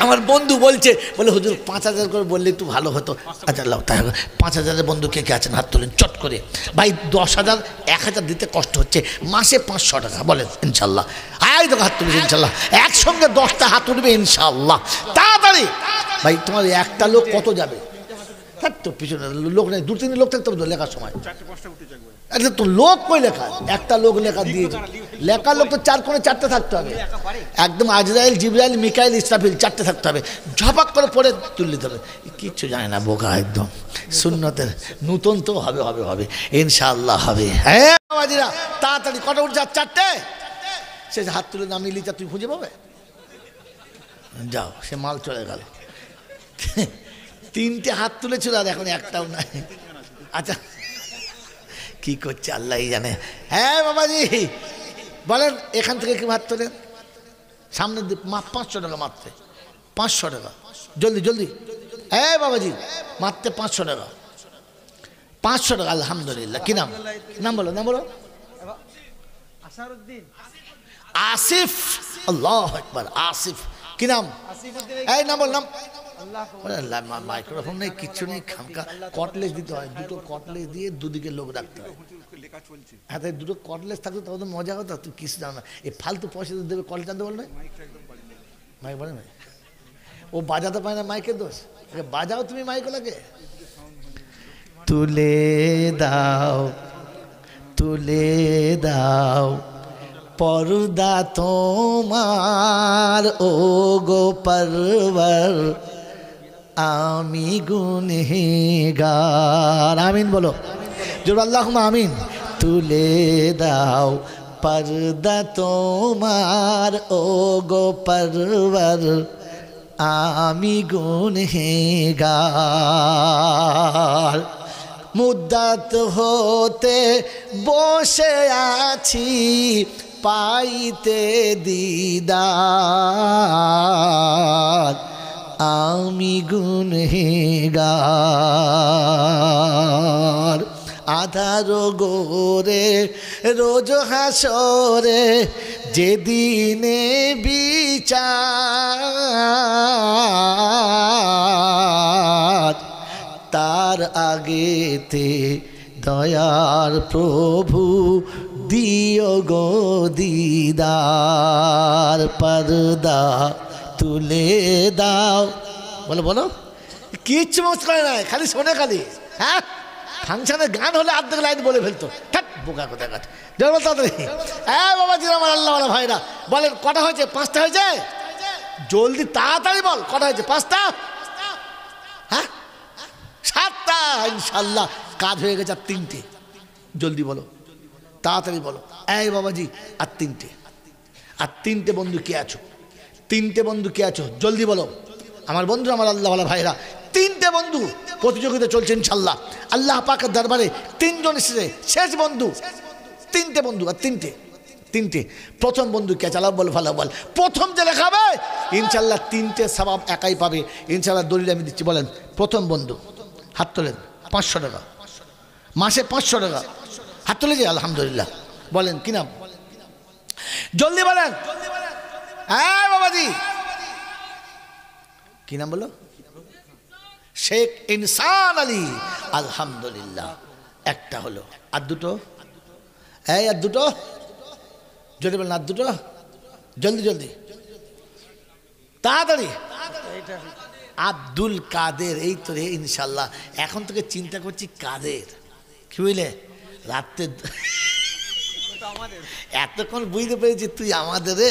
Speaker 1: আমার বন্ধু বলছে, বলে হুজুর 5,000 করে বললে একটু ভালো হতো। আচ্ছা আল্লাহ, তাই 5,000-এর বন্ধু কে কে আছেন হাত তোলেন চট করে। ভাই 10,000 1,000 দিতে কষ্ট হচ্ছে, মাসে 500 টাকা বলেন ইনশাল্লাহ। আয় তো হাত তুলবে ইনশাল্লাহ, একসঙ্গে 10টা হাত উঠবে ইনশাল্লাহ। তাড়াতাড়ি ভাই, তোমার একটা লোক কত যাবে? থাকতো পিছনে লোক নেই, 2-3 লোক থাকতে হবে লেখার সময়। আচ্ছা তো লোক কই লেখা? একটা লোক লেখা দিয়েছে, লেখার লোক তো 4 কোণে 4টে থাকতে হবে, একদম আজরাইল জিবরাইল মিকাইল ইসরাফিল 4টে থাকতে হবে, ঝপাক করে পড়ে তুলে দিতে হবে। কিচ্ছু জানে না বোকা একদম। সুন্নতের নূতন তো হবে হবে হবে ইনশাআল্লাহ হবে। হ্যাঁ বাবাজিরা তাড়াতাড়ি, কটা উঠে যা? 4টে। সে হাত তুলে নামিয়ে লিচা তুই খুঁজে পাবে? যাও, সে মাল চলে গেল। 3টে হাত তুলেছিল আর এখন একটাও নাই। আচ্ছা কি করছে আল্লাহই জানে। হ্যাঁ বাবাজি বলেন, এখান থেকে কি হাত তোলেন? সামনে 500 টাকা মারতে, 500 টাকা জলদি জলদি। হ্যাঁ বাবাজি মারতে 500 টাকা, 500 টাকা। আলহামদুলিল্লাহ। কি নাম? নাম বলো, নাম বলো। আসিফ। আল্লাহু আকবার। আসিফ। কি নাম? এই নাম বল, নাম। মাইক্রোফোন নেই, কিচ্ছু নেই, খামকা কটলেস দিতে হয়, 2টো কটলেস দিয়ে দুদিকে লোক রাখতে হয়। হ্যাঁ তাই 2টো কটলেস থাকতো তবে তো মজা হতো। তুই কিছু জানো না, এই ফালতু পয়সা দেবে কটলেস আনতে বল না। মাইক বলে না, ও বাজাতে পারে না, মাইকের দোষ। বাজাও তুমি মাইকগুলোকে। তুলে দাও তুলে দাও পর্দা তোমার, ও গো পরওয়ার আমি গুনহগার। আমিন বলো জোর, আল্লাহুম্মা আমিন। তুলে দাও পর্দা তোমার, ও গো পরওয়ার আমি গুনহগার। মুদ্দাত হতে বসে আছি পাইতে দিদার, আমি গুনহগার। আধার গোরে রোজ হাসরে যেদিনে বিচার, তার আগেতে দয়ার প্রভু দিও গো দিদার। পর্দা তুলে দাও। বলো বলো, কিচ্ছু মত করে নাই, খালি শোনে খালি। হ্যাঁ ফাংশনে গান হলে অর্ধেক লাইন বলে ফেলতো। থাক বোকা কোথায় কাছে বল তাড়াতাড়ি। হ্যাঁ বাবাজি আমার আল্লাহওয়ালা ভাইরা বলেন, কটা হয়েছে? 5টা হয়েছে। জলদি তাড়াতাড়ি বল, কটা হয়েছে? 5টা? হ্যাঁ 7টা ইনশাল্লাহ। কাজ হয়ে গেছে আর 3টে। জলদি বলো, তাড়াতাড়ি বলো। এই বাবাজি আর 3টে। আর 3টে বন্ধু কে আছো? 3টে বন্ধু কে আছো? জলদি বলো আমার বন্ধু, আমার আল্লাহওয়ালা ভাইরা। 3টে বন্ধু প্রতিযোগিতা চলছে ইনশাল্লাহ আল্লাহ পাকের দরবারে। 3 জন এসেছে, শেষ বন্ধু। 3টে বন্ধু আর 3টে। প্রথম বন্ধু কে? চালাও বল, ভালো বল। প্রথম যে লেখাবে ইনশাল্লাহ 3টে সওয়াব একাই পাবে ইনশাল্লাহ। দলিল আমি দিচ্ছি। বলেন প্রথম বন্ধু, হাত তোলেন। 500 টাকা মাসে, 500 টাকা হাত তুলে যে আলহামদুলিল্লাহ। বলেন কি নাম? জলদি বলেন। হ্যাঁ বাবাজি কি নাম বলো? শেখ ইনসান আলী। আলহামদুলিল্লাহ। একটা হলো, আর 2টো? এই আর 2টো জলদি বলেন, আর 2টো জলদি জলদি তাড়াতাড়ি। আব্দুল কাদের। এই তো রে ইনশাল্লাহ। এখন তোকে চিন্তা করছি কাদের, কি বুঝলে? রাত্রে এতক্ষণ বুঝতে পেরেছি তুই আমাদের রে,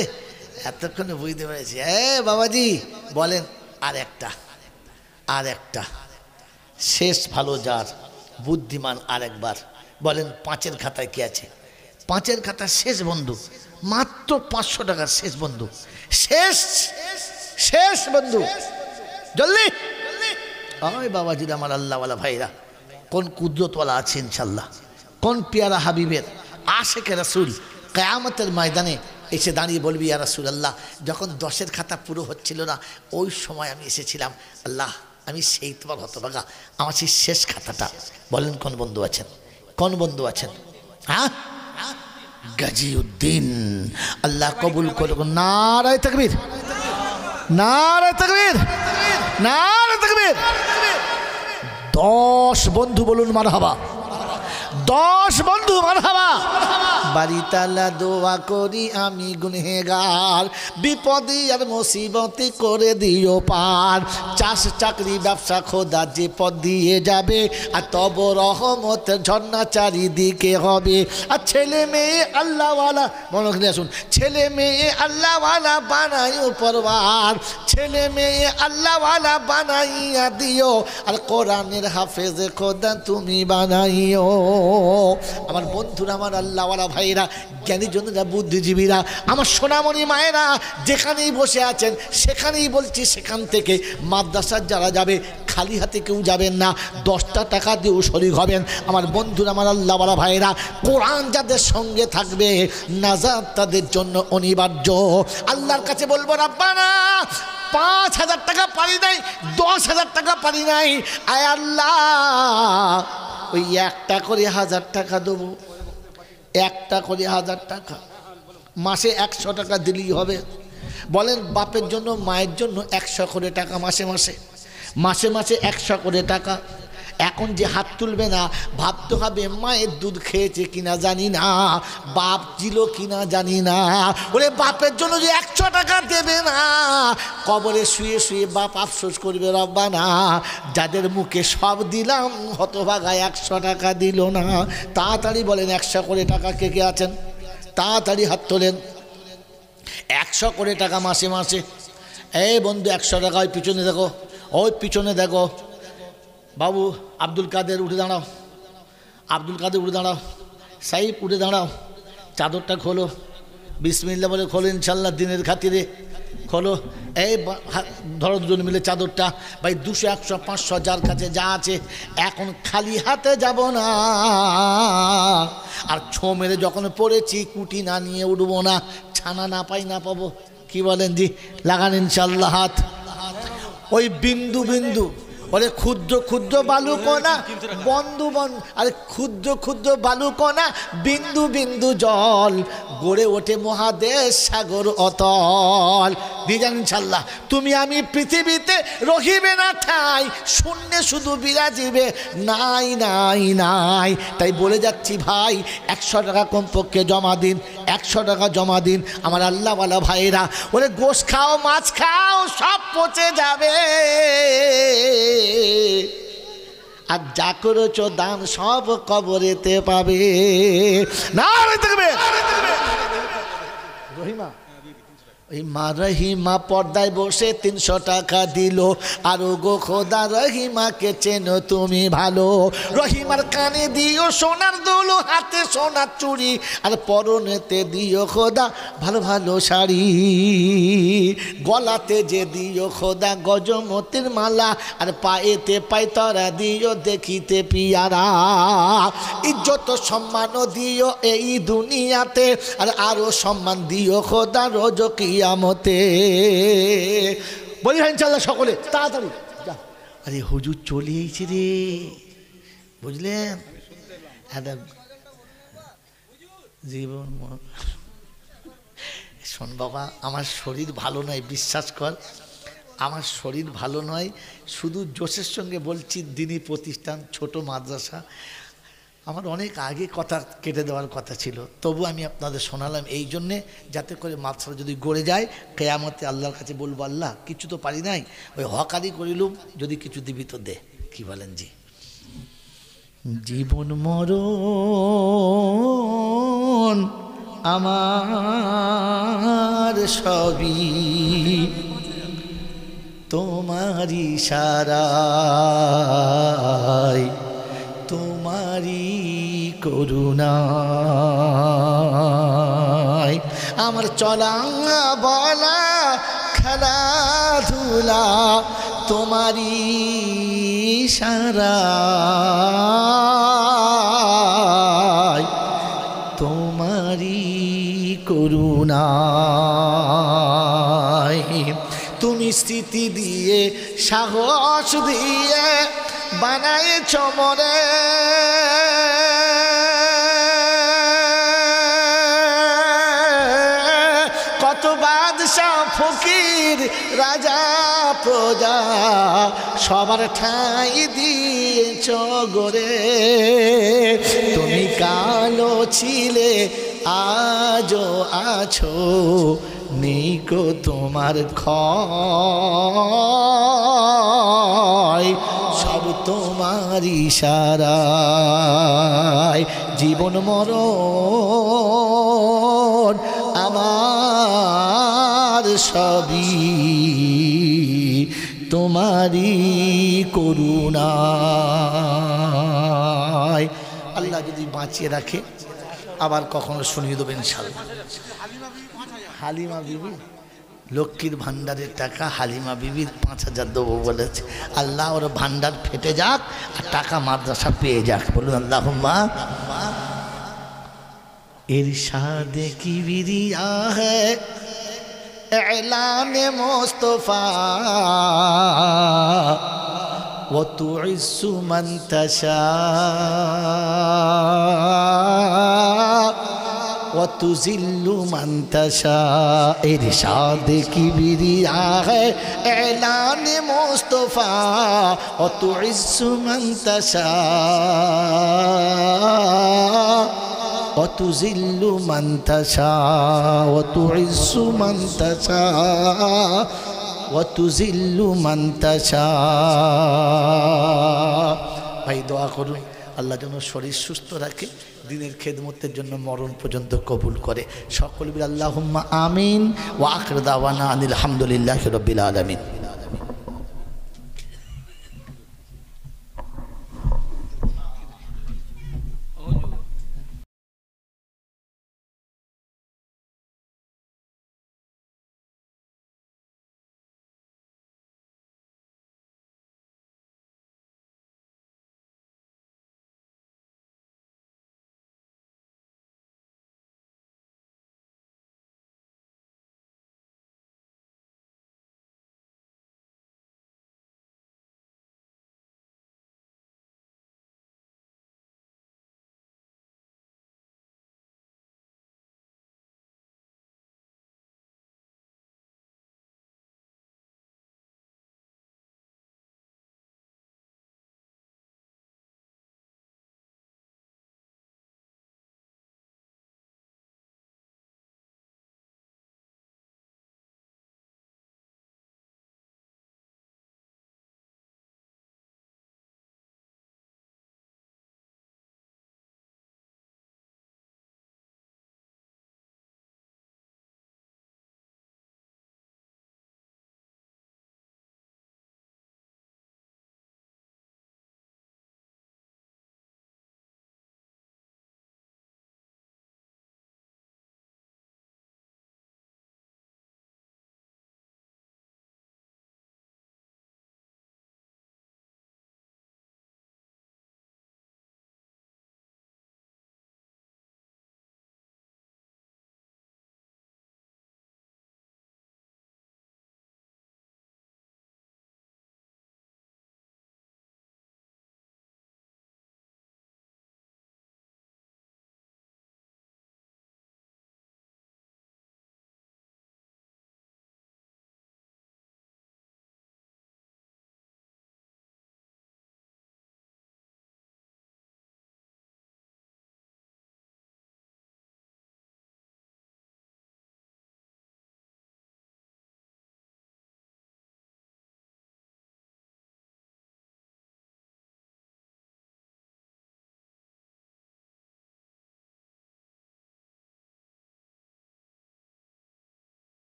Speaker 1: এতক্ষণে বুঝতে পেরেছি। বাবাজি বলেন আর একটা শেষ ভালো যার বুদ্ধিমান। আর একবার বলেন 5-এর খাতায় কে আছে? পাঁচের খাতা শেষ বন্ধু, মাত্র 500 টাকা শেষ বন্ধু, শেষ শেষ বন্ধু, জলদি। ওই বাবাজিরা আমার আল্লাহওয়ালা ভাইরা, কোন কুদরতওয়ালা আছে ইনশাল্লাহ, কোন পেয়ারা হাবিবের আশেকে রাসূল কিয়ামতের ময়দানে এসে দাঁড়িয়ে বলবি ইয়া রাসূলুল্লাহ, যখন 10-এর খাতা পুরো হচ্ছিল না ওই সময় আমি এসেছিলাম, আল্লাহ আমি সেই তোমার হতভাগা, আমার সেই শেষ খাতাটা। বলেন কোন বন্ধু আছেন, কোন বন্ধু আছেন? হ্যাঁ, গাজীউদ্দিন, আল্লাহ কবুল করুক। নারায়ে তাকবীর, নারায়ে তাকবীর, নারায়ে তাকবীর। 10 বন্ধু বলুন মারহাবা, 10 বন্ধু মারহাবা। বাড়িতালা দোয়া করি আমি গুনহেগার, বিপদে আর মুসিবতে করে দিও পার। চাষ চাকরি ব্যবসা খোদা যে পথ দিয়ে যাবে, আর তব রহমতের ঝর্ণা চারিদিকে হবে। আর ছেলে মেয়ে আল্লাহওয়ালা, মনে করে আসুন, ছেলে মেয়ে আল্লাহওয়ালা বানাইও পরবার, ছেলে মেয়ে আল্লাহওয়ালা বানাইয়া দিও, আর কোরআনের হাফেজে খোদা তুমি বানাইও। আমার বন্ধুরা, আমার আল্লাহওয়ালা ভাইরা, জ্ঞানী জনেরা, বুদ্ধিজীবীরা, আমার সোনামণি মায়েরা, যেখানেই বসে আছেন সেখানেই বলছি, সেখান থেকে মাদ্রাসার যারা যাবে খালি হাতে কেউ যাবেন না, 10টা টাকা দিয়েও শরীক হবেন। আমার বন্ধুরা, আমার আল্লাহওয়ালা ভাইরা, কোরআন যাদের সঙ্গে থাকবে নাজাত তাদের জন্য অনিবার্য। আল্লাহর কাছে বলবো, রাব্বানা 5,000 টাকা পারি নাই, 10,000 টাকা পারি নাই, আয় আল্লাহ ওই একটা করে 1000 টাকা দেবো, একটা করে 1000 টাকা, মাসে 100 টাকা দিলেই হবে। বলেন বাপের জন্য মায়ের জন্য 100 করে টাকা মাসে মাসে, মাসে মাসে 100 করে টাকা। এখন যে হাত তুলবে না ভাবতে হবে মায়ের দুধ খেয়েছে কিনা জানি না, বাপ ছিল কিনা জানি না। ওরে বাপের জন্য যে 100 টাকা দেবে না, কবরে শুয়ে শুয়ে বাপ আফসোস করবে, রব্বানা যাদের মুখে সব দিলাম হতভাগা 100 টাকা দিল না। তাড়াতাড়ি বলেন 100 করে টাকা কে কে আছেন? তাড়াতাড়ি হাত তোলেন। 100 করে টাকা মাসে মাসে। এই বন্ধু 100 টাকা, ওই পিছনে দেখো, ওই পিছনে দেখো, বাবু আব্দুল কাদের উঠে দাঁড়াও, আব্দুল কাদের উঠে দাঁড়াও, সাইফ উঠে দাঁড়াও, চাদরটা খোলো, বিসমিল্লাহ বলে খোলো, ইনশাল্লাহ দিনের খাতিরে খোলো। এই ধরো দুজন মিলে চাদরটা, ভাই 200, 100, 500 যার কাছে যা আছে, এখন খালি হাতে যাব না। আর ছো মেরে যখন পড়েছি কুটি না নিয়ে উঠবো না, ছানা না পাই না পাবো, কি বলেন জি? লাগান ইনশাল্লাহ হাত। ওই বিন্দু বিন্দু, বলে ক্ষুদ্র ক্ষুদ্র বালুকণা, বন্ধু বন্ধু, আরে ক্ষুদ্র ক্ষুদ্র বালুকণা, বিন্দু বিন্দু জল, গড়ে ওঠে মহাদেশ সাগর অতল। দিজান ইনশাল্লাহ। তুমি আমি পৃথিবীতে রহিবে না ঠাই, শূন্যে শুধু বিরাজিবে নাই নাই নাই। তাই বলে যাচ্ছি ভাই, 100 টাকা কমপক্ষে জমা দিন, 100 টাকা জমা দিন। আমার আল্লাহওয়ালা ভাইরা, ওরে গোশ খাও মাছ খাও সব পচে যাবে, আর যা করেছো দান সব কবরেতে পাবে। না রহিমা, ওই মা রহিমা পর্দায় বসে 300 টাকা দিল, আর গো খোদা রহিমাকে চেনো তুমি ভালো। রহিমার কানে দিও সোনার দুল, হাতে সোনার চুড়ি, আর পরনেতে দিও খোদা ভালো ভালো শাড়ি, গলাতে যে দিও খোদা গজমতির মালা, আর পায়েতে পায়তরা দিও দেখিতে পিয়ারা। ইজ্জত সম্মান দিও এই দুনিয়াতে, আর আরো সম্মান দিও খোদা রোজ কিয়ামতে। বলি ভাই ইনশাআল্লাহ সকলে তাড়াতাড়ি। আরে হুজুর চলে এসেছে রে, বুঝলেন? জীবন শোন বাবা, আমার শরীর ভালো নয়, বিশ্বাস কর আমার শরীর ভালো নয়। শুধু জোশের সঙ্গে বলছি, দিনী প্রতিষ্ঠান, ছোট মাদ্রাসা, আমার অনেক আগে কথা কেটে দেওয়ার কথা ছিল, তবু আমি আপনাদের শোনালাম এই জন্যে, যাতে করে মাদ্রাসা যদি গড়ে যায়, কিয়ামতে আল্লাহর কাছে বলবো, আল্লাহ কিছু তো পারি নাই, ওই হকারি করিলুম, যদি কিছু দিবি তো দে। কি বলেন জি? জীবন মরণ আমার সবই তোমারি ইশারায়, তোমারি করুণায় আমার চলা বলা খেলাধুলা তোমারই ইশারায় তোমারই করুণায় তুমি স্মৃতি দিয়ে সাহস দিয়ে বানায়েছ মরে কত বাদশা ফকির রাজা প্রজা সবার ঠাঁই দিয়েছ গরে তুমি কালো ছিলে আজও আছো নিকো তোমার ক্ষয় সব তোমার ইশারায় জীবন মরণ আমার সবই তোমারই করুণায় আল্লাহ যদি বাঁচিয়ে রাখে আবার কখনো শুনিয়ে দেবেন ইনশাআল্লাহ। হালিমা বিবি লক্ষ্মীর ভান্ডারের টাকা হালিমা বিবির 5,000 দেবো বলেছে। আল্লাহ ওর ভান্ডার ফেটে যাক আর টাকা মাদ্রাসা পেয়ে যাক, বলুন আল্লাহুম্মা। ইরশাদে কিবরিয়া হ্যায় এলানে মুস্তাফা ওয়া তুইসু মান তাশা وتذل من تشاء ارشاد किबरिया है ऐलान मुस्तफा وتعز من تشاء وتذل من تشاء وتعز من تشاء وتذل من تشاء ভাই দোয়া করুন আল্লাহ যেন শরীর সুস্থ রাখে, দিনের খেদমতের জন্য মরণ পর্যন্ত কবুল করে। সকল আল্লাহুম্মা আমিন ওয়া আখির দাওয়ানা আনিল হামদুলিল্লাহি রাব্বিল আলামিন।